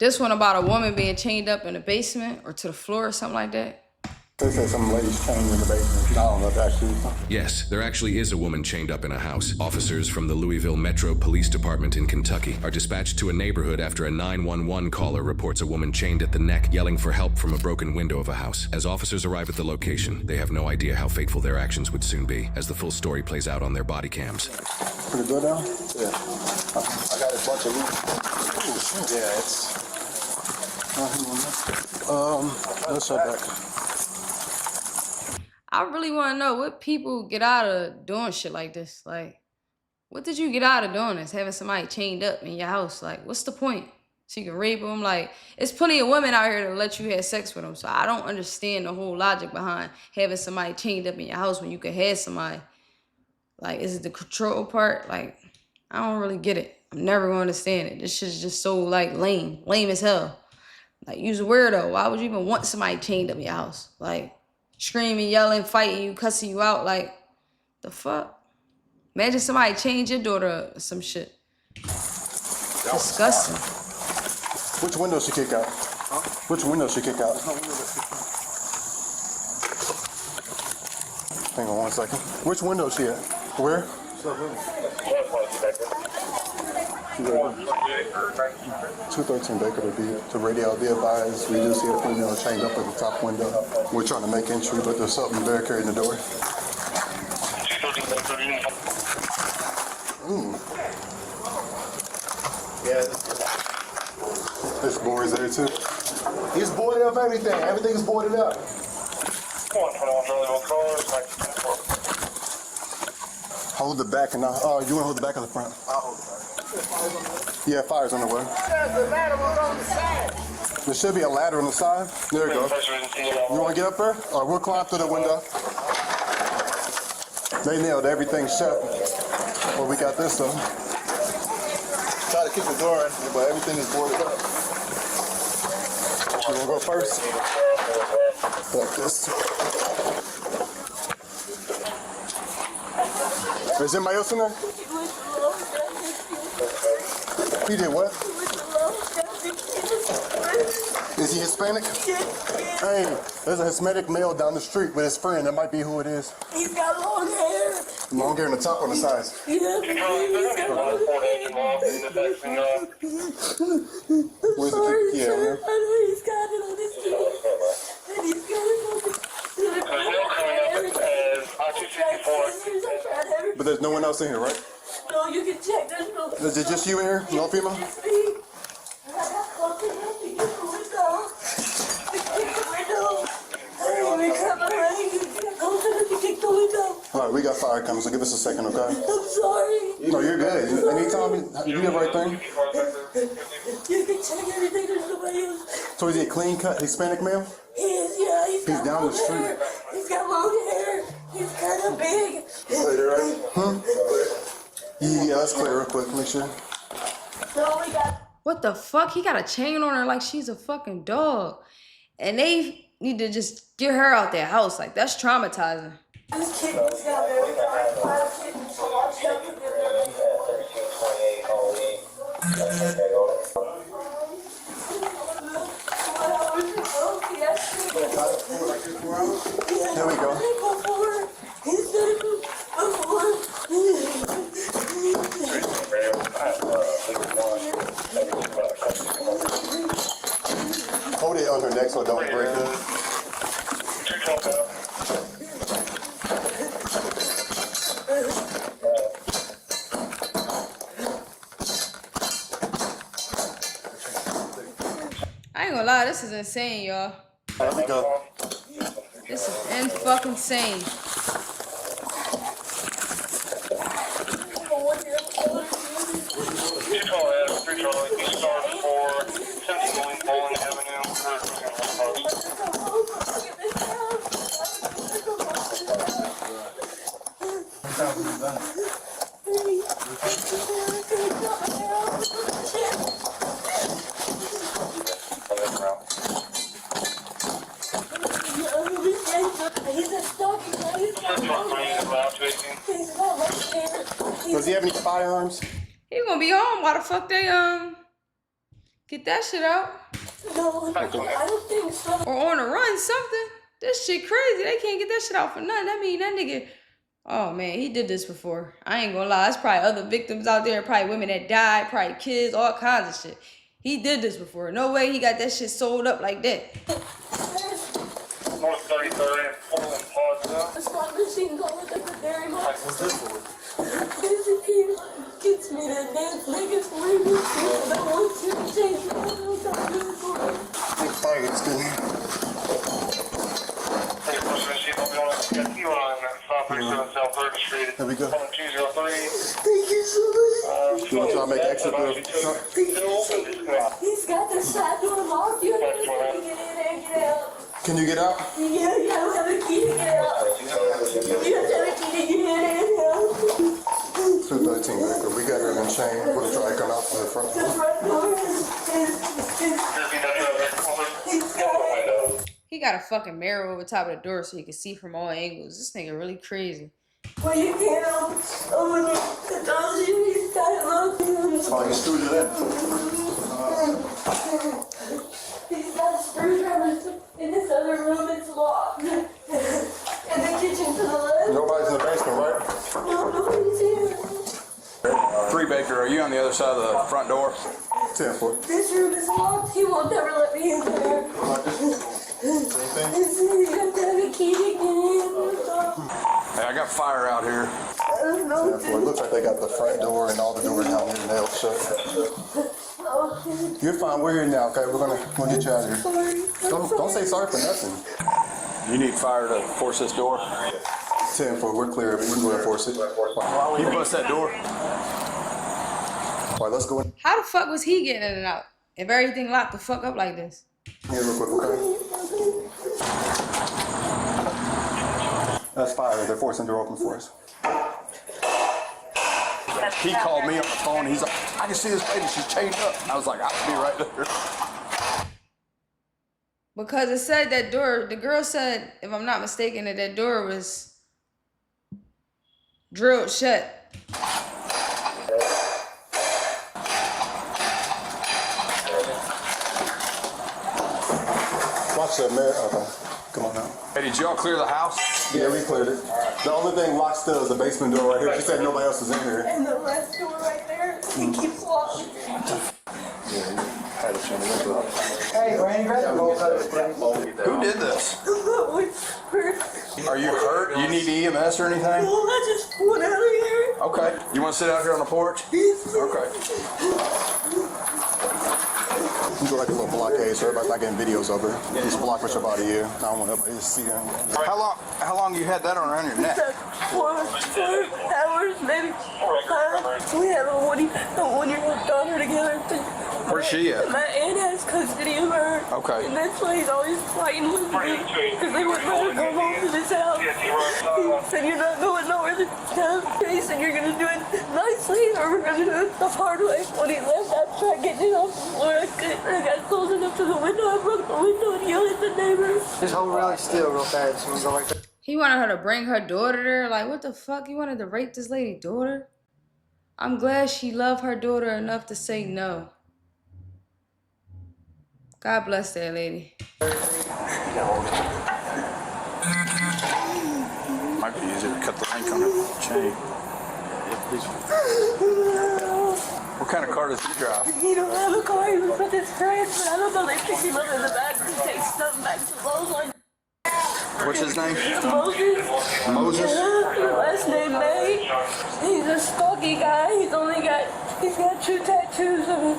This one about a woman being chained up in the basement or to the floor or something like that. They said some lady's chained in the basement. I don't know if that's true. Yes, there actually is a woman chained up in a house. Officers from the Louisville Metro Police Department in Kentucky are dispatched to a neighborhood after a 911 caller reports a woman chained at the neck, yelling for help from a broken window of a house. As officers arrive at the location, they have no idea how fateful their actions would soon be, as the full story plays out on their body cams. Put the door down? Yeah. I got a bunch of loot. Yeah, it's... let's shut back. I really want to know what people get out of doing shit like this. Like, what did you get out of doing this? Having somebody chained up in your house? Like, what's the point? So you can rape them? Like, it's plenty of women out here to let you have sex with them. So I don't understand the whole logic behind having somebody chained up in your house when you could have somebody. Like, is it the control part? Like, I don't really get it. I'm never going to understand it. This shit is just so, like, lame. Lame as hell. Like, you's a weirdo. Why would you even want somebody chained up in your house? Like, screaming, yelling, fighting you, cussing you out, like, the fuck? Imagine somebody change your daughter or some shit. Disgusting. Which window she kick out? Huh? Which window she kick out? Hang on 1 second. Which window she at? Where? 213 Baker to radio be advised. We do see a female chained up at the top window. We're trying to make entry, but there's something barricading the door. Yeah. This boy is there too. He's boarded up everything. Everything's boarded up. Hold the back and you want to hold the back or the front? I'll hold the back. Yeah, fire's on the way. The ladder was on the side. There should be a ladder on the side. There you go. You want to get up there? Or we'll climb through the window. They nailed everything shut. Well, we got this though. Try to keep the door in, but everything is boarded up. You want to go first? Like this. Is anybody else in there? He did what? Is he Hispanic? Hey, there's a Hispanic male down the street with his friend. That might be who it is. He's got long hair. Long hair on the top or the sides? Yeah, he's got long hair. Where's the Sorry, kid? sir. I know he's got it on his feet. And he's got it on his feet. But there's no one else in here, right? No, you can check. There's no... Is it just you in here? No female? All right, we got fire coming, so give us a second, okay? I'm sorry. No, you're good. Anytime you do the right thing. You can check everything. There's nobody else. So is he a clean cut Hispanic male? He is, yeah. He's got down long the street. hair. He's got long hair. He's kind of big. Yeah, let's clear real quick. Make sure. So we got... What the fuck? He got a chain on her like she's a fucking dog. And they need to just get her out their house. Like, that's traumatizing. This kid was down there. We got 5 kittens, so watch out for There we go. He's gonna go before. Hold it on her neck so it don't break it. I ain't gonna lie, this is insane, y'all. There we go. This is fucking insane. Does he have any firearms? He gonna be home. Why the fuck they get get that shit out. No, I don't think so. Or on a run, something. This shit crazy. They can't get that shit out for nothing. That mean that nigga, oh man, he did this before. I ain't gonna lie. There's probably other victims out there, probably women that died, probably kids, all kinds of shit. He did this before. No way he got that shit sold up like that. North 33rd and Portland Plaza. The slot machine's all at the dairy mart. What's this for? Basically, gets me to dance niggas for me. I want to change my house. I'm doing it for me. Big fire is good. Hey, pushing the sheet, I'll be on a T-line at 537 South 3rd Street. There we go. 203. Thank you so much. You want to try to make exit the He's got the side door locked. You have to get in and get out. Can you get out? Yeah, you don't have a key to get out. You don't have a key to get in and out. 213 Baker. We got her in the chain. We'll try to come out from the front. The front door is He got a fucking mirror over top of the door so he can see from all angles. This nigga really crazy. well, you can't open the doors. He's got it locked. Oh, you screwed it in. He's got a screwdriver in this other room. It's locked. And the kitchen to the left. Nobody's in the basement, right? No, nobody's here. 3 Baker, are you on the other side of the front door? 10-4. This room is locked. He won't never let me in there. You have to have a key to get in. Hey, I got fire out here. I don't know. 10-4. It looks like they got the front door and all the doors down here nailed shut. Oh, You're fine. We're here now, okay? We're gonna get you out of here. sorry. Don't say sorry for nothing. You need fire to force this door? 10-4. We're clear. We can go ahead and force it. All Can you bust that door? right, let's go in How the fuck was he getting in and out if everything locked the fuck up like this? here real quick, okay? That's fire. They're forcing the door open for us. He called me on the phone. He's like, I can see this lady. She's chained up. I was like, I'll be right there. Because it said that door, the girl said, if I'm not mistaken, that that door was drilled shut. Watch that, man. Okay. Come on now. Hey, did y'all clear the house? Yeah, we cleared it. The only thing locked still is the basement door right here. She said nobody else is in here. And the last door right there, he keeps locked. Who did this? Are you hurt? You need EMS or anything? Well, I just went out of here. Okay. You want to sit out here on the porch? Okay. You go like a little blockade so everybody's not getting videos of her. Just block what your body here. I don't want everybody to see her. How long you had that on around your neck? 4 hours, maybe 5. We have a 1-year-old daughter together. Where's she at? My aunt has custody of her. Okay. And that's why he's always fighting with me. Because they wouldn't let her go home to this house. He said, you're not going nowhere this time. He said, you're going to do it nicely or we're going to do it the hard way. When he left, I tried getting it off the floor. I couldn't. I got close enough to the window. I broke the window and yelled at the neighbors. Just hold really still real fast. So we go like that. He wanted her to bring her daughter there. Like, what the fuck? He wanted to rape this lady's daughter? I'm glad she loved her daughter enough to say no. God bless that lady. Might be easier to cut the link on the chain. What kind of car does he drive? He don't have a car. He was with his friends, but I don't know. They picked him up in the back and take stuff back to Roseland. What's his name? Moses. Moses? Yeah, last name May. He's a stocky guy. He's got 2 tattoos of his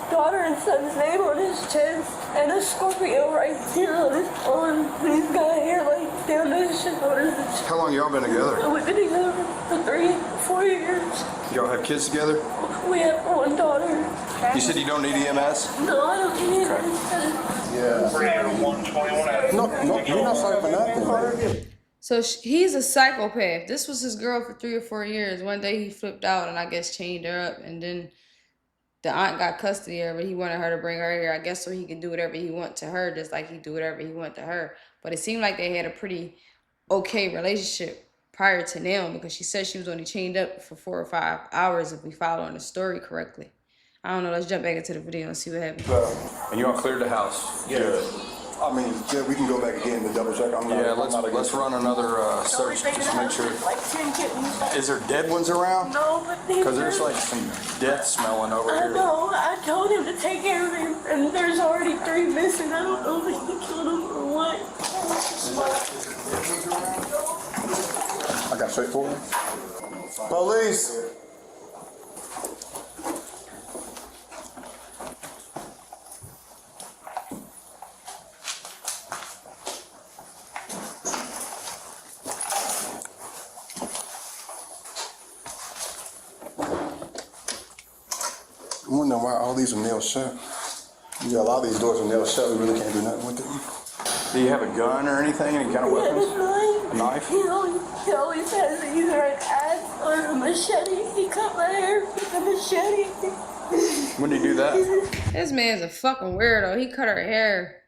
daughter and son's name on his chest and a Scorpio right here on his arm. He's got hair like down to his shoulders. How long y'all been together? We've been together for 3-4 years. Y'all have kids together? We have 1 daughter. You said you don't need EMS? No, I don't need it. Yeah. No, you're not sorry for nothing. So he's a psychopath. This was his girl for 3 or 4 years. One day he flipped out and I guess chained her up. And then the aunt got custody of her. He wanted her to bring her here, I guess, so he could do whatever he want to her, just like he do whatever he want to her. But it seemed like they had a pretty okay relationship prior to now because she said she was only chained up for 4 or 5 hours if we follow on the story correctly. I don't know. Let's jump back into the video and see what happens. And you all cleared the house? Yeah. Good. I mean, yeah, we can go back again to double check. Yeah, let's run another search just to make sure. Like 10 kittens. Is there dead ones around? No, but Because there's like some death smelling over I here. know. I told him to take care of him, and there's already 3 missing. I don't know if he killed them or what. I got straight forward. Police! I'm wondering why all these are nailed shut. You got a lot of these doors are nailed shut. We really can't do nothing with them. Do you have a gun or anything? Any kind of weapons? A knife? He always has either an axe or a machete. He cut my hair with a machete. When did you do that? This man's a fucking weirdo. He cut her hair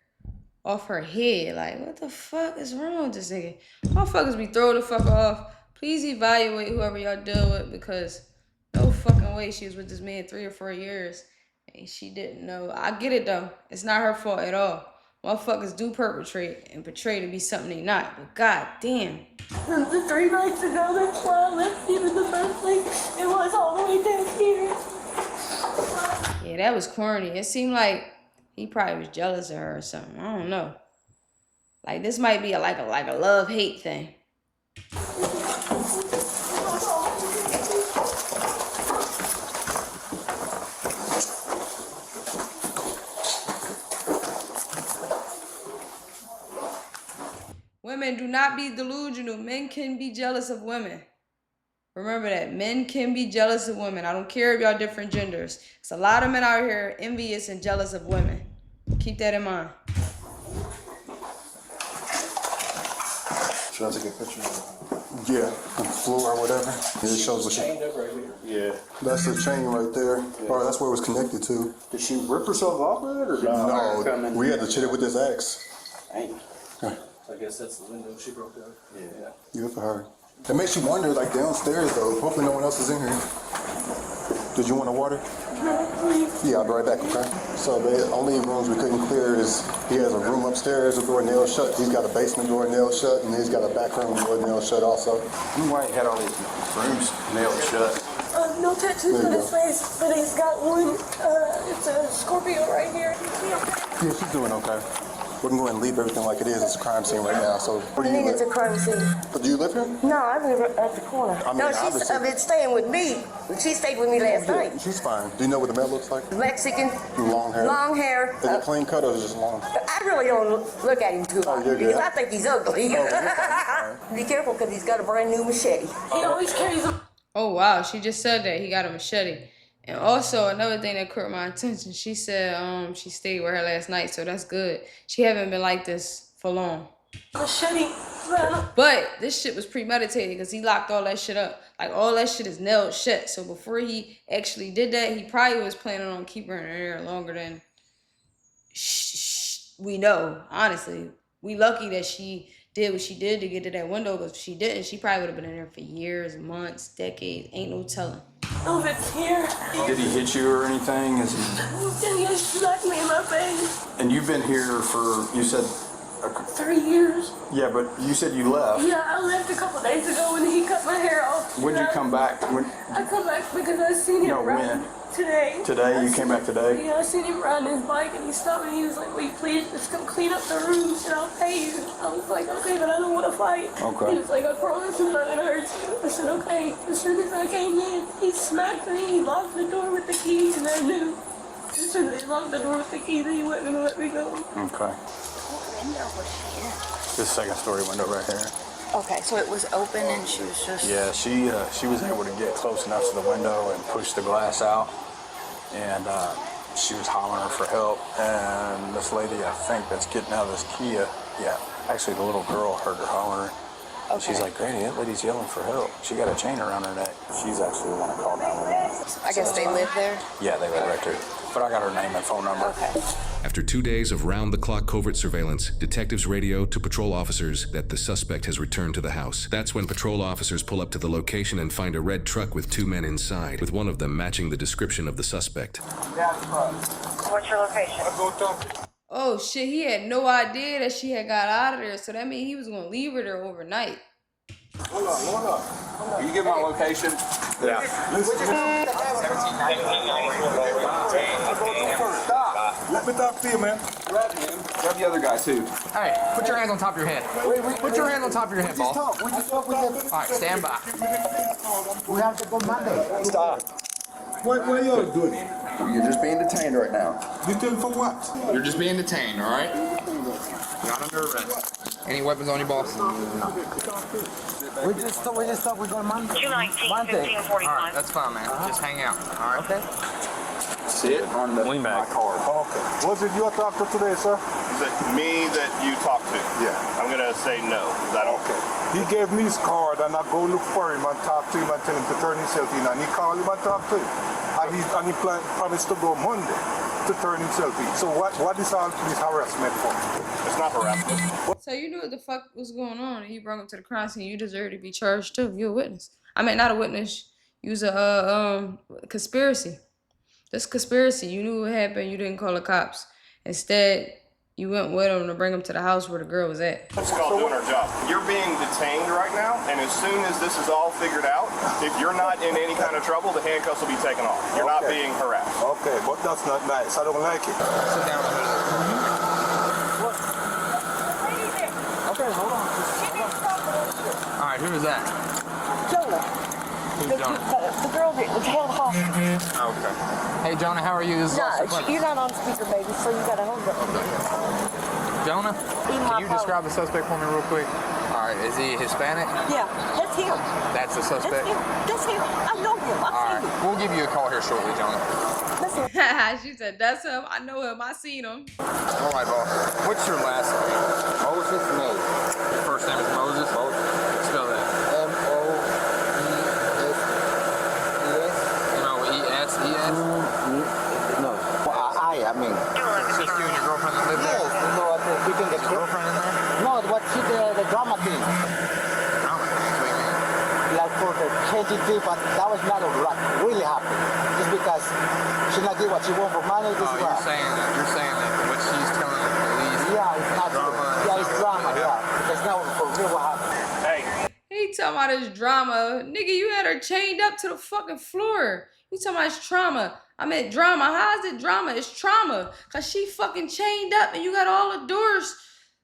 off her head. Like, what the fuck is wrong with this nigga? Motherfuckers be throw the fuck off. Please evaluate whoever y'all deal with, because no fucking way she was with this man 3 or 4 years and she didn't know. I get it though. It's not her fault at all. Motherfuckers do perpetrate and portray to be something they not. But god damn. The 3 nights ago, that's why I left him in the first place. It was all the way down here. Yeah, that was corny. It seemed like he probably was jealous of her or something. I don't know. Like this might be like a love-hate thing. Women, do not be delusional. Men can be jealous of women. Remember that. Men can be jealous of women. I don't care if y'all different genders. There's a lot of men out here envious and jealous of women. Keep that in mind. Should I take a picture? Yeah, on the floor or whatever. It shows what she... Chained up right here. Yeah. That's the chain right there. Or that's where it was connected to. Did she rip herself off of it or no? No, we had to hit it with this axe. Dang. Huh. I guess that's the window she broke out. Yeah. Good for her. It makes you wonder, like downstairs though. Hopefully no one else is in here. Did you want a water? Yeah, I'll be right back, okay? So the only rooms we couldn't clear is he has a room upstairs, a door nailed shut. He's got a basement door nailed shut, and he's got a back room door nailed shut also. Why he had all these rooms nailed shut? No tattoos on his face, but he's got one. It's a Scorpio right here. Yeah, she's doing okay. We can go ahead and leave everything like it is. It's a crime scene right now. So where do I you think it's a live? crime scene. But do you live here? No, I live at the corner. I mean, No, she's obviously. been staying with me. She stayed with me last night. She's fine. Do you know what the man looks like? Mexican, Long hair. long hair. Is it clean cut or is it just long? I really don't look at him too Oh, much you're good. because I think he's ugly. Oh, you're fine. Be careful because he's got a brand new machete. He always carries a... Oh wow, she just said that. He got a machete. And also another thing that caught my attention, she said she stayed with her last night, so that's good. She haven't been like this for long. machete. But this shit was premeditated because he locked all that shit up. Like all that shit is nailed shut. So before he actually did that, he probably was planning on keeping her in there longer than we know. Honestly, we lucky that she did what she did to get to that window, because if she didn't, she probably would have been in there for years, months, decades. Ain't no telling. Oh, it's here. Did he hit you or anything? Is he... He slapped me in my face. And you've been here for, you said... 3 years. Yeah, but you said you left. Yeah, I left a couple days ago when he cut my hair off. When did you come back? When... I come back because I seen him No, riding when? today. Today? You came back today? Yeah, I seen him riding his bike and he stopped me. He was like, will you please just come clean up the rooms and I'll pay you. I was like, okay, but I don't want to fight. Okay. He was like, I promise I'm not going to hurt you. I said, okay. As soon as I came in, he smacked me. He locked the door with the key and I knew. As soon as he locked the door with the key, that he wasn't going to let me go. Okay. Window was here. This second story window right here. Okay, so it was open and she was just... Yeah, she was able to get close enough to the window and push the glass out. And she was hollering for help. And this lady, I think, that's getting out of this Kia, yeah, actually the little girl heard her hollering. Okay. She's like, Granny, that lady's yelling for help. She got a chain around her neck. She's actually the one that called 911. I guess they live there? Yeah, they live right there. But I got her name and phone number. Okay. After 2 days of round-the-clock covert surveillance, detectives radio to patrol officers that the suspect has returned to the house. That's when patrol officers pull up to the location and find a red truck with 2 men inside, with one of them matching the description of the suspect. What's your location? Oh shit, he had no idea that she had got out of there, so that means he was gonna leave her there overnight. Hold on. Will you give my location? Yeah. Stop. Let me talk to you, man. Grab him. Grab the other guy, too. Hey, put your hands on top of your head. Put your hands on top of your head, boss. We just talk with them. All right, stand by. We have to go Monday. Stop. What are you doing? You're just being detained right now. Detained for what? You're just being detained, all right? Not under arrest. Any weapons on you, boss? We just talk with them Monday. 219, Monday. 1545. All right, that's fine, man. Just hang out, all right? Okay. Sit on the Lean back. my car. Okay. Was it your doctor today, sir? Is it me that you talked to? Yeah. I'm gonna say no, because I don't. Okay. He gave me his card and I go look for him and talk to him and tell him to turn himself in. And he called him and talked to him. And he promised to go Monday to turn himself in. So what is all this harassment for? It's not harassment. So you knew what the fuck was going on, and you brought him to the crime scene. You deserve to be charged too. You're a witness. I mean, not a witness. You was a conspiracy. This conspiracy. You knew what happened. You didn't call the cops. Instead, you went with him to bring him to the house where the girl was at. It's called doing our job. You're being detained right now, and as soon as this is all figured out, if you're not in any kind of trouble, the handcuffs will be taken off. You're not being harassed. Okay, but that's not nice. I don't like it. Sit down. Okay, hold on. All right, who is that? Jonah. Who's Jonah? The girl that was held hostage. Okay. Hey, Jonah, how are you? This is Officer Clinton. You're not on speaker, baby, so you gotta hold up. Jonah, can you describe the suspect for me real quick? All right, is he Hispanic? Yeah, that's him. That's the suspect? That's him. I know him. All right, we'll give you a call here shortly, Jonah. She said, that's him. I know him. I seen him. All right, boss. What's your last name? Moses May. Your first name is Moses? Spell that. M-O-E-S-E-S. M-O-E-S-E-S? No. I mean. It's just you and your girlfriend that live there? Yes, no, we can Is your girlfriend in there? No, what she the drama thing. Drama things, what do you mean? Like for the changing trip, but that was not really happen. Just because she not get what she want for money. This is You're saying that what she's telling the police yeah, it's not drama. Yeah, it's drama, yeah. It's not for real what happened. Hey, He talking about his drama. Nigga, you had her chained up to the fucking floor. You talking about it's trauma. I meant drama. How is it drama? It's trauma. Cause she fucking chained up and you got all the doors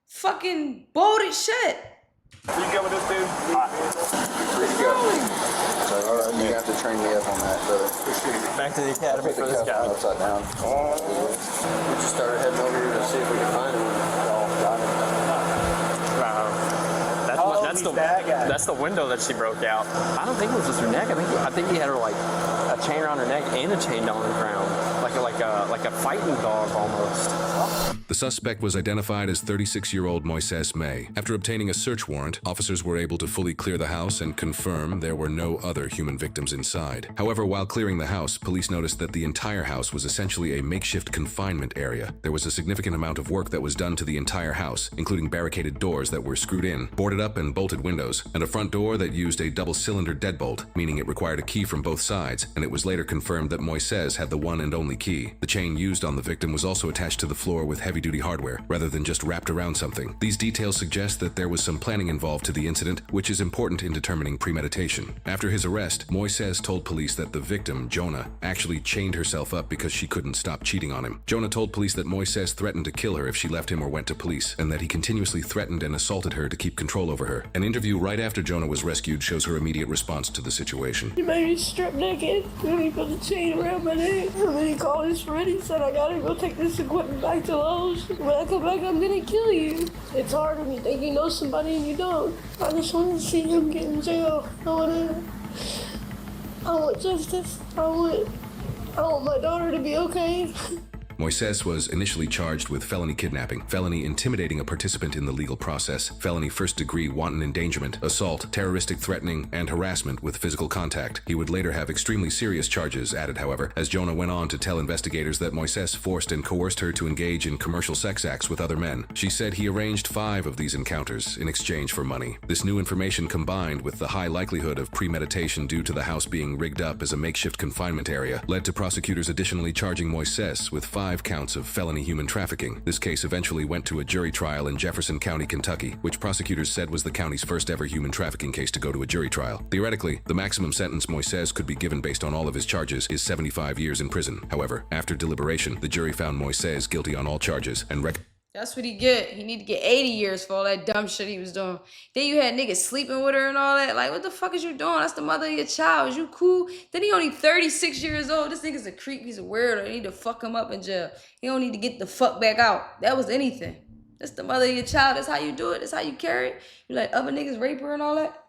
fucking bolted shut. you good with this dude? Ready to go. So, all right, you have to train me up on that, brother. Back to the academy for this guy. Upside down. We just started heading over here to see if we could find him. That's the window that she broke out. I don't think it was just her neck. I think he had her like a chain around her neck and a chain down on the ground, like a fighting dog almost. The suspect was identified as 36-year-old Moises May. After obtaining a search warrant, officers were able to fully clear the house and confirm there were no other human victims inside. However, while clearing the house, police noticed that the entire house was essentially a makeshift confinement area. There was a significant amount of work that was done to the entire house, including barricaded doors that were screwed in, boarded up and bolted windows, and a front door that used a double-cylinder deadbolt, meaning it required a key from both sides, and it was later confirmed that Moises had the one and only key. The chain used on the victim was also attached to the floor with heavy-duty hardware, rather than just wrapped around something. These details suggest that there was some planning involved to the incident, which is important in determining premeditation. After his arrest, Moises told police that the victim, Jonah, actually chained herself up because she couldn't stop cheating on him. Jonah told police that Moises threatened to kill her if she left him or went to police, and that he continuously threatened and assaulted her to keep control over her. An interview right after Jonah was rescued shows her immediate response to the situation. He made me strip naked, and he put the chain around my neck, and then he called his friend. He said, I gotta go take this equipment back to Lowe's. When I come back, I'm gonna kill you. It's hard when you think you know somebody and you don't. I just want to see him get in jail. I want justice. I want my daughter to be okay. Moises was initially charged with felony kidnapping, felony intimidating a participant in the legal process, felony first-degree wanton endangerment, assault, terroristic threatening, and harassment with physical contact. He would later have extremely serious charges added, however, as Jonah went on to tell investigators that Moises forced and coerced her to engage in commercial sex acts with other men. She said he arranged 5 of these encounters in exchange for money. This new information, combined with the high likelihood of premeditation due to the house being rigged up as a makeshift confinement area, led to prosecutors additionally charging Moises with 5 counts of felony human trafficking. This case eventually went to a jury trial in Jefferson County, Kentucky, which prosecutors said was the county's first ever human trafficking case to go to a jury trial. Theoretically, the maximum sentence Moises could be given based on all of his charges is 75 years in prison. However, after deliberation, the jury found Moises guilty on all charges and That's what he get. He need to get 80 years for all that dumb shit he was doing. Then you had niggas sleeping with her and all that. Like, what the fuck is you doing? That's the mother of your child. Is you cool? Then he only 36 years old. This nigga's a creep. He's a weirdo. You need to fuck him up in jail. He don't need to get the fuck back out. That was anything. That's the mother of your child. That's how you do it. That's how you carry it. You let other niggas rape her and all that?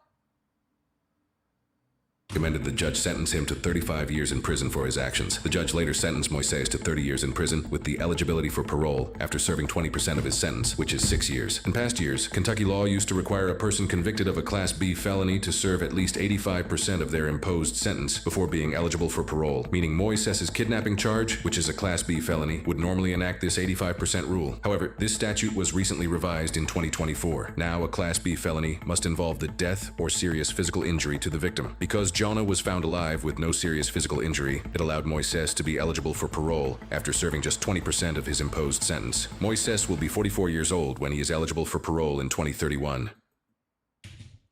recommended the judge sentence him to 35 years in prison for his actions. The judge later sentenced Moises to 30 years in prison with the eligibility for parole after serving 20% of his sentence, which is 6 years. In past years, Kentucky law used to require a person convicted of a Class B felony to serve at least 85% of their imposed sentence before being eligible for parole, meaning Moises' kidnapping charge, which is a Class B felony, would normally enact this 85% rule. However, this statute was recently revised in 2024. Now, a Class B felony must involve the death or serious physical injury to the victim. Because Jonah was found alive with no serious physical injury, it allowed Moises to be eligible for parole after serving just 20% of his imposed sentence. Moises will be 44 years old when he is eligible for parole in 2031.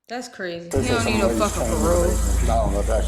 That's crazy. He don't need no fucking parole. I don't know if that's